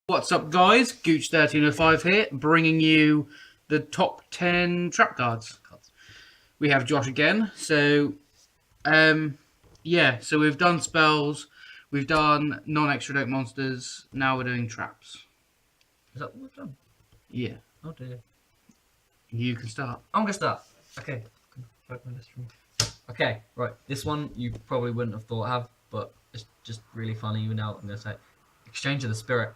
What's up, guys? Gooch1305 here, bringing you the top 10 trap cards. We have Josh again. So, so we've done spells, we've done non-extra deck monsters, now we're doing traps. Is that what we've done? Yeah. Oh dear. You can start. I'm gonna start. Okay. Okay, right. This one you probably wouldn't have thought of, but it's just really funny now. I'm gonna say Exchange of the Spirit.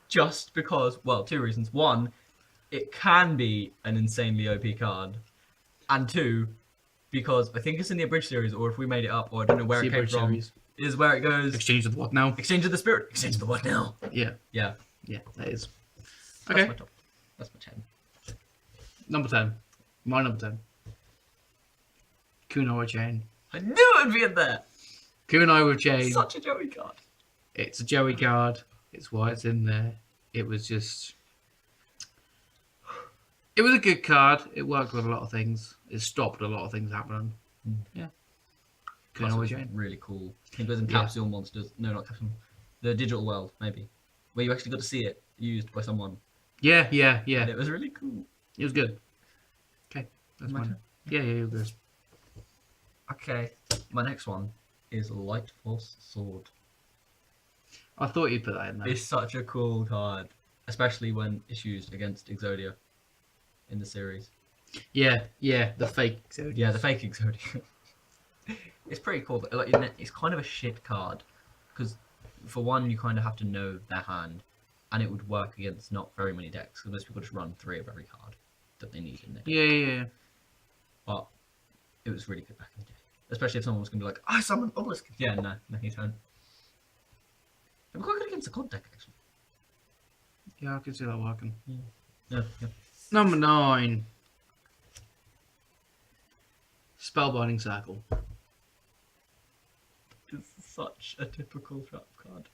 Just because, well, two reasons. One, it can be an insanely OP card. And two, because I think it's in the Abridged series, or if we made it up, or I don't know where it came from, is where it goes. Exchange of the what now? Exchange of the Spirit. Exchange of the what now? Yeah. Yeah. Yeah, that is. Okay. That's my top. That's my 10. Number 10. My number 10. Kunai with Chain. I knew it would be in there! Kunai with Chain. Such a Joey card. It's a Joey card. It's why it's in there. It was just... It was a good card. It worked with a lot of things. It stopped a lot of things happening. Yeah. Kunai with Chain. Really cool. I think it was in Capsule Monsters. No, not Capsule. The Digital World, maybe. Where you actually got to see it used by someone. Yeah. And it was really cool. It was good. Okay. That's mine. Yeah, you're good. Okay. My next one is Light Force Sword. I thought you'd put that in there. It's such a cool card, especially when it's used against Exodia in the series. Yeah, the fake Exodia. Yeah, the fake Exodia. It's pretty cool. Like, it's kind of a shit card because, for one, you kind of have to know their hand, and it would work against not very many decks. Because most people just run 3 of every card that they need in there. Yeah. But it was really good back in the day, especially if someone was going to be like, "I summon Obelisk." Yeah, no, you don't. I'm quite good against the COD deck, actually. Yeah, I can see that working. Yeah. Number 9. Spellbinding Circle. It's such a typical trap card.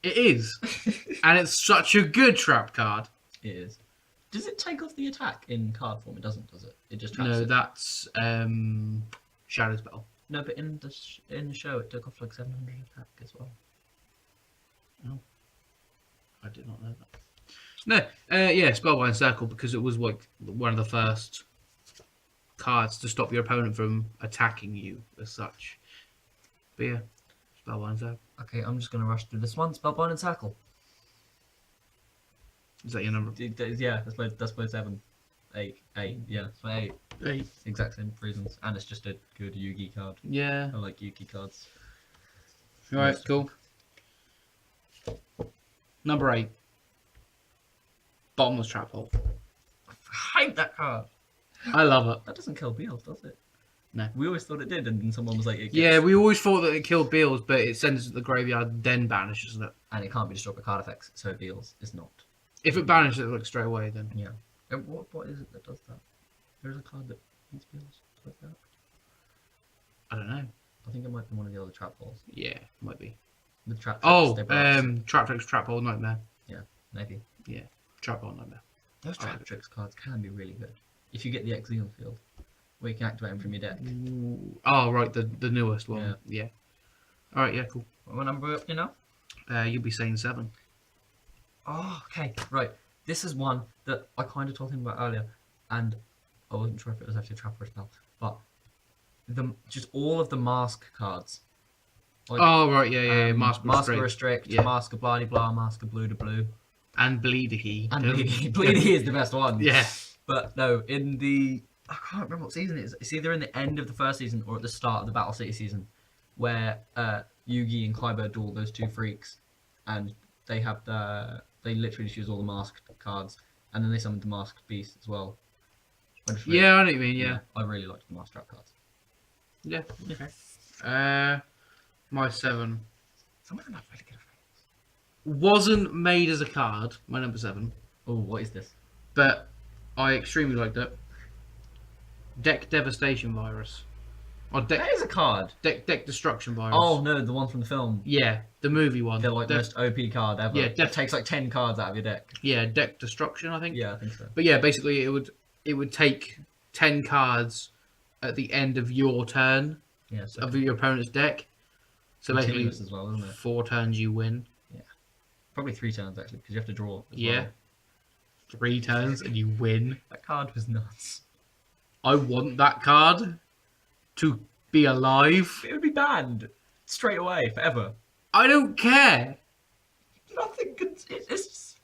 It is. And it's such a good trap card. It is. Does it take off the attack in card form? It doesn't, does it? It just traps No, it. that's Shadow Spell. No, but in the show it took off like 700 attack as well. Oh. I did not know that. No, Spellbinding Circle, because it was like one of the first cards to stop your opponent from attacking you as such. But yeah, Spellbinding Circle. Okay, I'm just gonna rush through this one. Spellbinding Circle. Is that your number? Yeah, that's my 7. 8. Yeah, that's my 8. 8. Exact same reasons, and it's just a good Yugi card. Yeah. I like Yugi cards. Alright, cool. Number 8. Bottomless Trap Hole. I hate that card. I love it. That doesn't kill Beals, does it? No. We always thought it did, and then someone was like, it gets... Yeah, we always thought that it killed Beals, but it sends it to the graveyard, then banishes it. And it can't be destroyed by card effects, so Beals is not. If it banishes it like straight away, then. Yeah. And what is it that does that? There's a card that beats Beals like that. I don't know. I think it might be one of the other trap balls. Yeah, might be. The trap. Trap Tricks Trap Hole Nightmare. Yeah, maybe. Yeah, Trap Hole Nightmare. Those trap tricks cards can be really good if you get the Exeon field, where you can activate them from your deck. Ooh. Oh, right, the newest one. Yeah. All right, yeah, cool. What number are we up to now? You'll be saying 7. Oh, okay, right. This is one that I kind of told him about earlier, and I wasn't sure if it was actually a trap or a spell, but just all of the mask cards. Like, oh, right, yeah. Mask Restrict, Mask of Blah Blah, Mask of Blue to Blue. And Bleedy. And Bleedy is the best one. Yeah. But no, I can't remember what season it is. It's either in the end of the first season or at the start of the Battle City season, where Yugi and Kaiba duel those 2 freaks, and they literally just use all the masked cards, and then they summon the masked beast as well. I know what you mean, yeah. I really liked the masked trap cards. Yeah, okay. My 7. Some of them have really good effects. Wasn't made as a card, my number 7. Oh, what is this? But I extremely liked it. Deck Devastation Virus. Or that is a card. Deck Destruction Virus. Oh no, the one from the film. Yeah, the movie one. They're like the most OP card ever. Yeah, it takes like 10 cards out of your deck. Yeah, Deck Destruction, I think. Yeah, I think so. But yeah, basically it would take 10 cards at the end of your turn Yeah, so of your opponent's deck. So basically, continuous as well, isn't it? 4 turns you win. Probably 3 turns actually, because you have to draw as Yeah. well. 3 turns and you win. That card was nuts. I want that card to be alive. It would be banned straight away, forever. I don't care. Nothing could. It's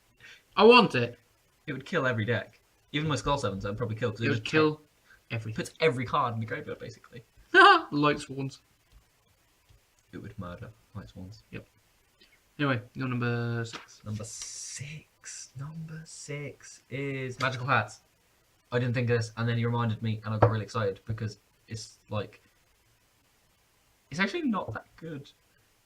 I want it. it would kill every deck. Even my Skull Sevens, I'd probably kill because It would kill everything. puts every card in the graveyard basically. Light Swans. It would murder White Swans. Anyway, you're number 6. Number six is Magical Hats. I didn't think of this, and then you reminded me, and I got really excited because it's like it's actually not that good.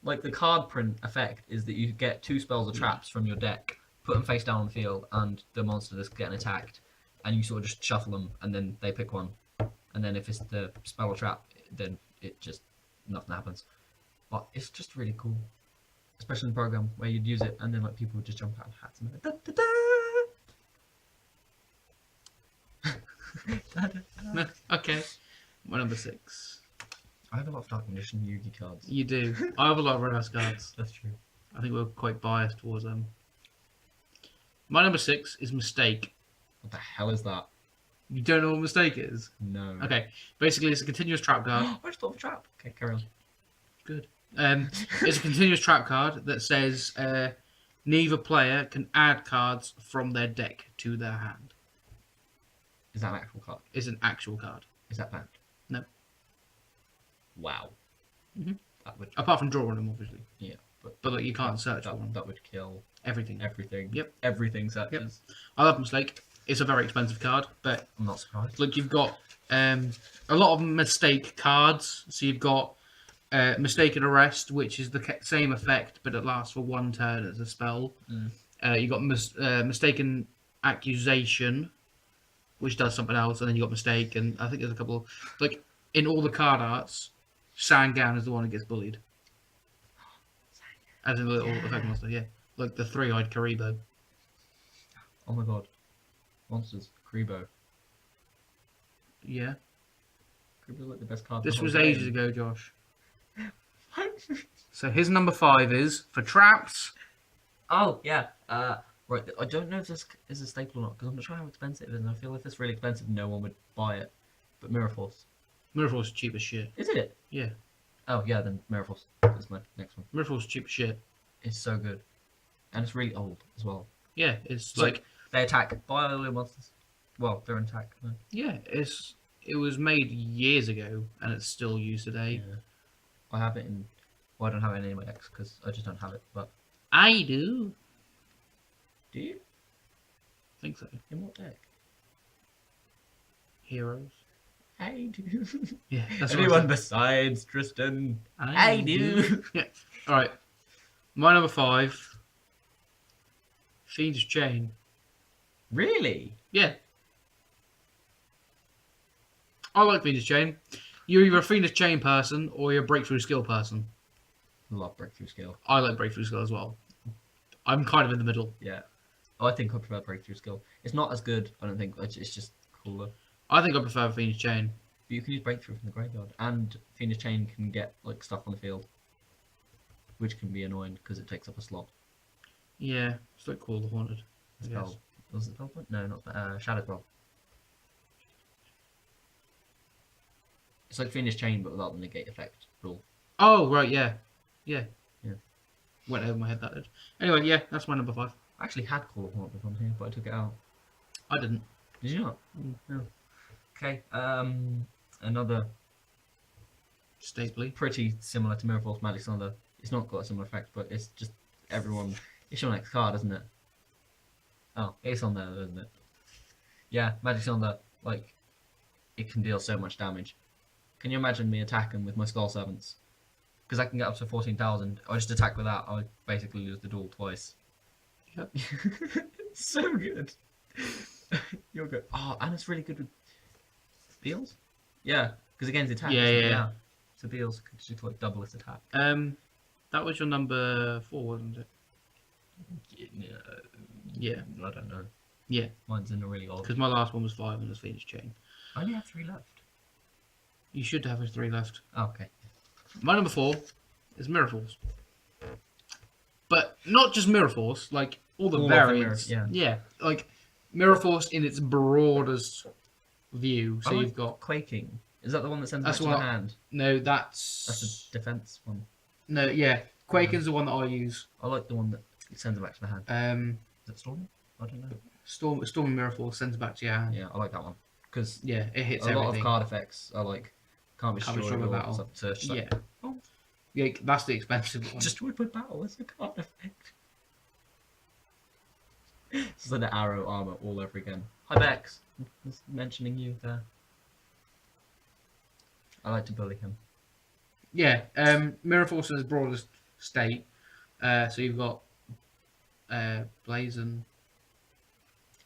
Like the card print effect is that you get 2 spells or traps from your deck, put them face down on the field, and the monster that's getting attacked, and you sort of just shuffle them, and then they pick one, and then if it's the spell or trap, then it just nothing happens. But it's just really cool, especially in the program where you'd use it, and then like people would just jump out of hats and be like, da, da, da. Okay. My number 6. I have a lot of Dark Magician Yugi cards. You do. I have a lot of Red House cards. That's true. I think we're quite biased towards them. My number 6 is Mistake. What the hell is that? You don't know what Mistake is? No. Okay. Basically, it's a continuous trap card. I just thought of a trap. Okay, carry on. Good. It's a continuous trap card that says neither player can add cards from their deck to their hand. Is that an actual card? It's an actual card. Is that banned? No. Wow. Mhm. That would. Apart from drawing them, obviously. Yeah, But like, you can't search for them. that would kill Everything. everything. Yep. Everything searches. I love Mistake. It's a very expensive card, but I'm not surprised. look, you've got a lot of Mistake cards. So you've got Mistaken Arrest, which is the same effect, but it lasts for 1 turn as a spell. You've got Mistaken Accusation, which does something else, and then you got Mistake, and I think there's a couple. Like in all the card arts, Sangan is the one that gets bullied. As in the little effect monster, yeah. Like the 3-eyed Karibo. Oh my god. Monsters. Kribo. Yeah. Kribo's like the best card. This in the was whole ages game. ago, Josh. So his number 5 is for traps. Oh yeah. Right. I don't know if this is a staple or not because I'm not sure how expensive it is, and I feel if it's really expensive, no one would buy it. But Mirror Force. Mirror Force is cheap as shit. Is it? Yeah. Oh yeah. Then Mirror Force is my next one. Mirror Force is cheap as shit. It's so good, and it's really old as well. Yeah, it's So- like They attack bio monsters. Well, they're in attack. No. yeah, it was made years ago and it's still used today. Yeah. I have it in. Well, I don't have it in any of my decks because I just don't have it. But I do. do you? I think so. In what deck? Heroes. I do. Yeah, that's what I Anyone said. besides Tristan? I do. Yeah. All right. My number 5. Fiend's Chain. Really? Yeah. I like Fiend's Chain. You're either a Fiend's Chain person or you're a Breakthrough Skill person. Love Breakthrough Skill. I like Breakthrough Skill as well. I'm kind of in the middle. Yeah. I think I prefer Breakthrough Skill. It's not as good, I don't think. It's just cooler. I think I prefer Fiend's Chain. But you can use Breakthrough from the graveyard, and Phoenix Chain can get like stuff on the field, which can be annoying because it takes up a slot. Yeah, it's like Call of the Haunted. I Spell. guess. Was it Spell Point? No, not Shadow Spell. It's like Phoenix Chain, but without the negate effect rule. Oh, right, yeah. Yeah. Yeah. Went over my head, that did. Anyway, yeah, that's my number 5. I actually had Call of Haunted on here, but I took it out. I didn't. Did you not? No. Okay. Another Stapley. pretty similar to Mirror Force Magic Thunder. It's not got a similar effect, but it's just everyone. It's your next card, isn't it? Oh, it's on there, isn't it? Yeah, Magic Thunder. Like, it can deal so much damage. Can you imagine me attacking with my Skull Servants? Because I can get up to 14,000. I just attack with that. I basically lose the duel twice. Yep. It's so good. You're good. Oh, and it's really good with Beals. Yeah, because against attack. Yeah, isn't it? yeah. So Beals could just like double its attack. That was your number 4, wasn't it? Yeah. I don't know. Yeah. Mine's in a really old. Because my last one was 5 and it was Phoenix Chain. I only have 3 left. You should have a 3 left. Okay. My number 4 is Mirror Force. But not just Mirror Force, like all the All of the variants. mirror- Yeah, like Mirror Force in its broadest view. So I like you've got Quaking. Is that the one that sends That's back to the what- hand? no, That's that's the defense one. no, yeah. Quaken's the one that I use. I like the one that sends it back to the hand. Is it Storm? I don't know. Storm and Mirror Force sends it back to your hand. Yeah, I like that one because Yeah, it hits a lot everything. of card effects are like can't be Can't be destroyed destroyed or with battle. it's up to just like, Yeah. oh. Yeah, that's the expensive one. destroyed by battle as a card effect. It's like the arrow armor all over again. Hi Bex, just mentioning you there. I like to bully him. Yeah, Mirror Force in its broadest state. So you've got Blazon,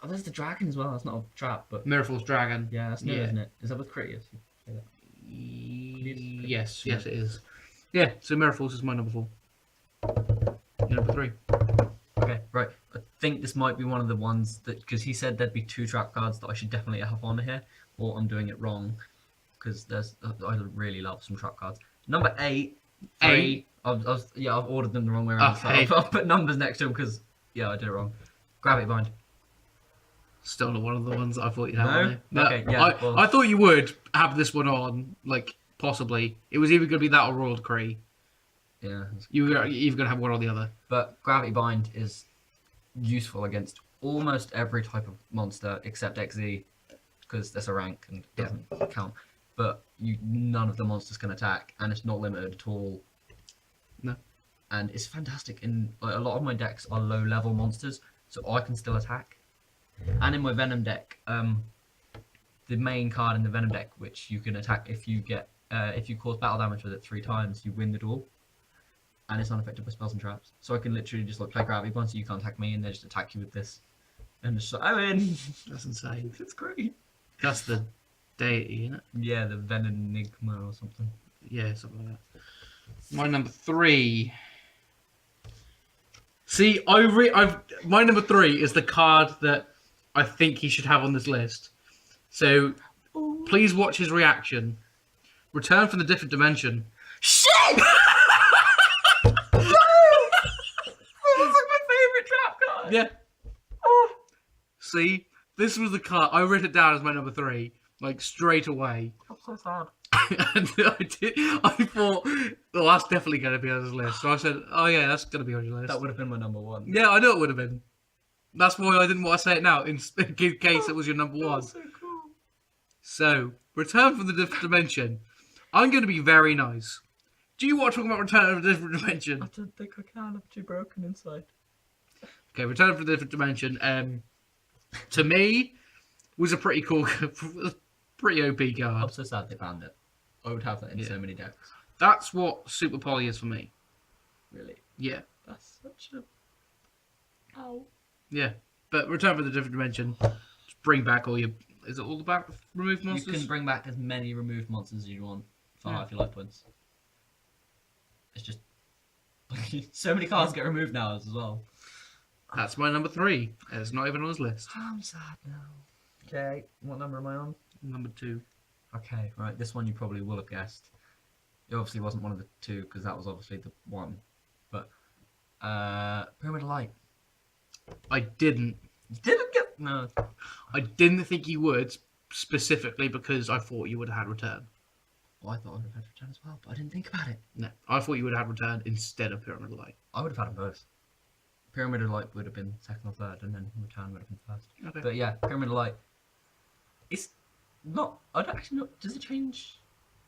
Oh, there's the dragon as well. That's not a trap, but Mirror Force Dragon. yeah, that's new, Yeah. isn't it? Is that with Critias? You say that. Yes, yes, it is. Yeah, so Mirror Force is my number 4. Your number 3. Okay, right. I think this might be one of the ones that because he said there'd be 2 trap cards that I should definitely have on here, or I'm doing it wrong because there's I really love some trap cards. Number 8. Eight. I've ordered them the wrong way around. Okay. So I've put numbers next to them because I did it wrong. Gravity Bind. Still not one of the ones that I thought you'd have No? on there. Okay, yeah, well- I thought you would have this one on, like, possibly. It was either going to be that or Royal Decree. Yeah. You were either going to have one or the other. But Gravity Bind is useful against almost every type of monster except XZ because that's a rank and it doesn't count. But none of the monsters can attack and it's not limited at all. No. And it's fantastic. In like, a lot of my decks are low level monsters, so I can still attack. And in my Venom deck, the main card in the Venom deck, which you can attack if you cause battle damage with it 3 times, you win the duel. And it's unaffected by spells and traps. So I can literally just like play Gravity Bind so you can't attack me and they just attack you with this. And it's like, I win! That's insane. It's great. That's the deity, isn't it? Yeah, the Venenigma or something. Yeah, something like that. My number 3. See, my number 3 is the card that I think he should have on this list. So please watch his reaction. Return from the Different Dimension. Shit! That was like my favourite trap card! Yeah. Oh. See, this was the card. I wrote it down as my number 3, like straight away. I'm so sad. And I thought, well, that's definitely going to be on his list. So I said, oh yeah, that's going to be on your list. That would have been my number 1. Yeah, I know it would have been. That's why I didn't want to say it now, in case it was your number 1. So cool. So, Return from the Different Dimension. I'm going to be very nice. Do you want to talk about Return from the Different I Dimension? don't think I can. I'm too broken inside. Okay, Return from the Different Dimension. To me, was a pretty cool, pretty OP I'm card. so sad they banned it. I would have that in Yeah. so many decks. That's what Super Poly is for me. Really. Yeah, That's such a... Ow. yeah. But Return from the Different Dimension, just bring back all your... Is it all about removed monsters? You can bring back as many removed monsters as you want for half your life points. It's just... so many cards get removed now as well. That's my number 3. It's not even on his list. I'm sad now. Okay, what number am I on? Number 2. Okay, right, this one you probably will have guessed. It obviously wasn't one of the 2, because that was obviously the 1. But, Pyramid of Light. I didn't. You didn't get... No. I didn't think you would, specifically because I thought you would have had Return. Well, I thought I would have had Return as well, but I didn't think about it. No, I thought you would have had Return instead of Pyramid of Light. I would have had them both. Pyramid of Light would have been second or third, and then Return would have been first. Okay. But yeah, Pyramid of Light. It's not... I don't actually know... Does it change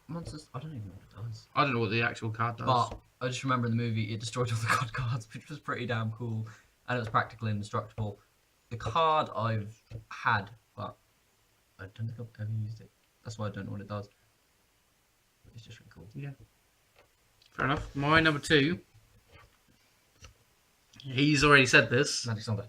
monsters? I don't even know what it does. I don't know what the actual card does. But I just remember in the movie it destroyed all the god cards, which was pretty damn cool, and it was practically indestructible. The card I've had, but I don't think I've ever used it. That's why I don't know what it does. But it's just really cool. Fair enough. My number 2. He's already said this. Magic Sunday.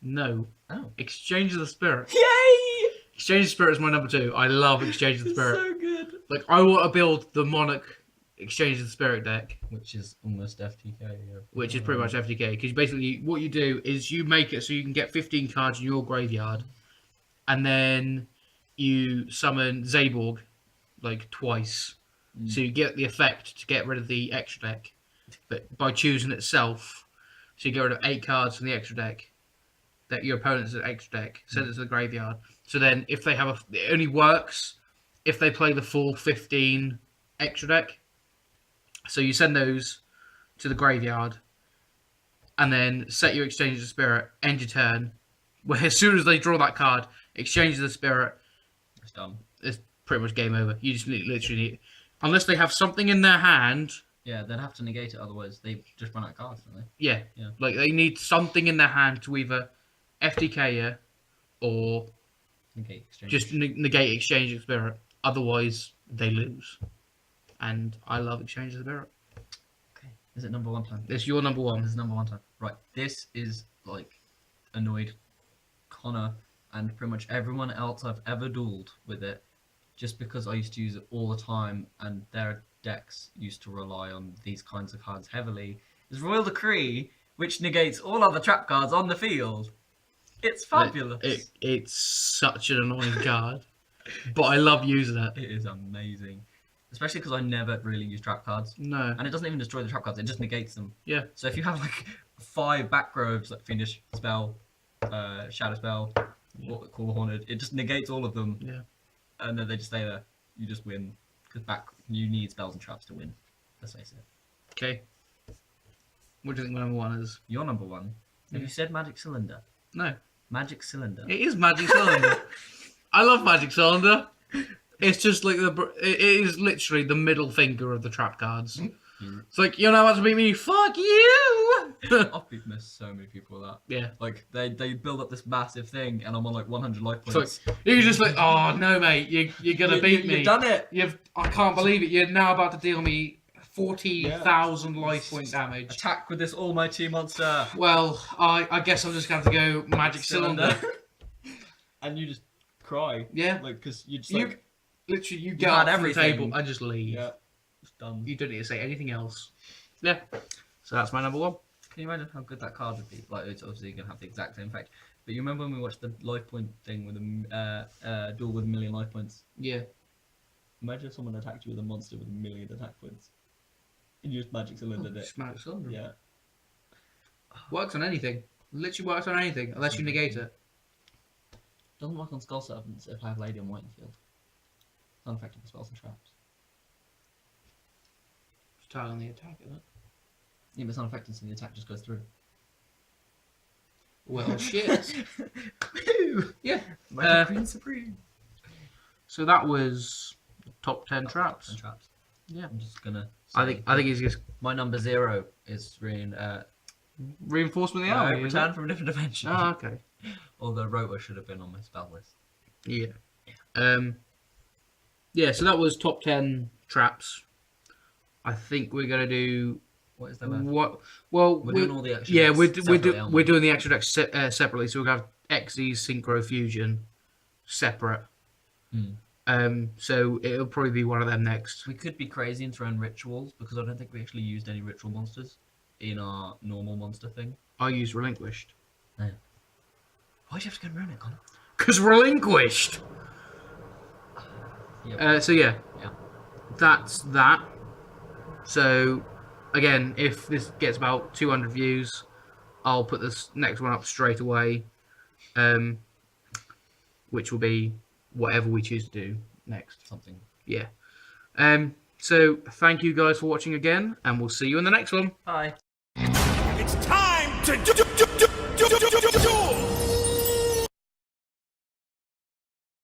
No. Oh. Exchange of the Spirit. Yay! Exchange of the Spirit is my number 2. I love Exchange of the It's Spirit. so good. Like, I want to build the Monarch Exchange of the Spirit deck, Which is almost FTK. Yeah. which is pretty much FTK. Because basically, what you do is you make it so you can get 15 cards in your graveyard, and then you summon Zaborg, like twice. Mm. So you get the effect to get rid of the extra deck, but by choosing itself, so you get rid of 8 cards from the extra deck that your opponent's extra deck, send it to the graveyard. So then, if they have it only works if they play the full 15 extra deck. So you send those to the graveyard, and then set your Exchange of Spirit, end your turn. Where as soon as they draw that card, exchange the spirit, It's done. it's pretty much game over. You just literally need, unless they have something in their hand. Yeah, they'd have to negate it, otherwise they just run out of cards, don't they? Yeah, Yeah. like they need something in their hand to either FTK you or Negate exchange. just negate Exchange of Spirit. Otherwise, they lose. And I love Exchange of Spirit. Okay. Is it number 1 time? It's your number This one. is number 1 time. Right. This is like annoyed Connor and pretty much everyone else I've ever dueled with it, just because I used to use it all the time and their decks used to rely on these kinds of cards heavily. Is Royal Decree, which negates all other trap cards on the field. It's fabulous. It's such an annoying card. But I love using it. It is amazing. Especially because I never really use trap cards. No. And it doesn't even destroy the trap cards, it just negates them. Yeah. So if you have like 5 back rows, like Fiendish Spell, Shadow Spell, Call Haunted, it just negates all of them. Yeah. And then they just stay there. You just win. Because you need spells and traps to win. Let's face it. Okay. What do you think my number one is? Your number 1. Have Yeah. you said Magic Cylinder? No. Magic Cylinder. It is Magic Cylinder. I love Magic Cylinder. It's just like it is literally the middle finger of the trap cards. It's like, you're not about to beat me, fuck you! I've missed so many people with that. Yeah. Like, they build up this massive thing, and I'm on like 100 life It's points. like, you're just like, oh no, mate, you're gonna beat me. You've done it! I can't believe it. You're now about to deal me 40,000 life point damage. Attack with this almighty monster! Well, I guess I'm just going to go Magic Cylinder. And you just cry. Yeah. Like, because you just You like, literally you You've get had up from the everything. table and just leave. yeah, it's done. You don't need to say anything else. Yeah. So that's my number one. Can you imagine how good that card would be? Like, it's obviously going to have the exact same effect. But you remember when we watched the life point thing with a duel with 1,000,000 life points? Yeah. Imagine if someone attacked you with a monster with 1,000,000 attack points. And you just Magic Cylinder it. Just Magic Cylinder. Yeah. Works on anything. Literally works on anything, unless you negate it. Doesn't work on Skull Servants if I have Lady on White in field. It's unaffected by spells and traps. It's tied on the attack, isn't it? Yeah, but it's unaffected, so the attack just goes through. Well, shit. Woo! Yeah. Magic Queen Supreme. So that was the top 10 traps. And traps. Yeah. I'm just gonna. I think it's just my number 0 is reinforcement of the army. is Return it? from a Different Dimension. Oh, okay. Although Rota should have been on my spell list. Yeah. Yeah, so that was top 10 traps. I think we're going to do What is that? Left? what? Well, We're doing all the action. yeah, decks separately, aren't we? we're doing the extra decks separately. So we're going to have Xyz Synchro Fusion separate. So it'll probably be one of them next. We could be crazy and throw in rituals because I don't think we actually used any ritual monsters in our normal monster thing. I use Relinquished. Why'd you have to go around it, Connor? Because Relinquished! Yep. So yeah. Yeah. That's that. So, again, if this gets about 200 views, I'll put this next one up straight away. Which will be whatever we choose to do next. Something. Yeah. So, thank you guys for watching again, and we'll see you in the next one. Bye.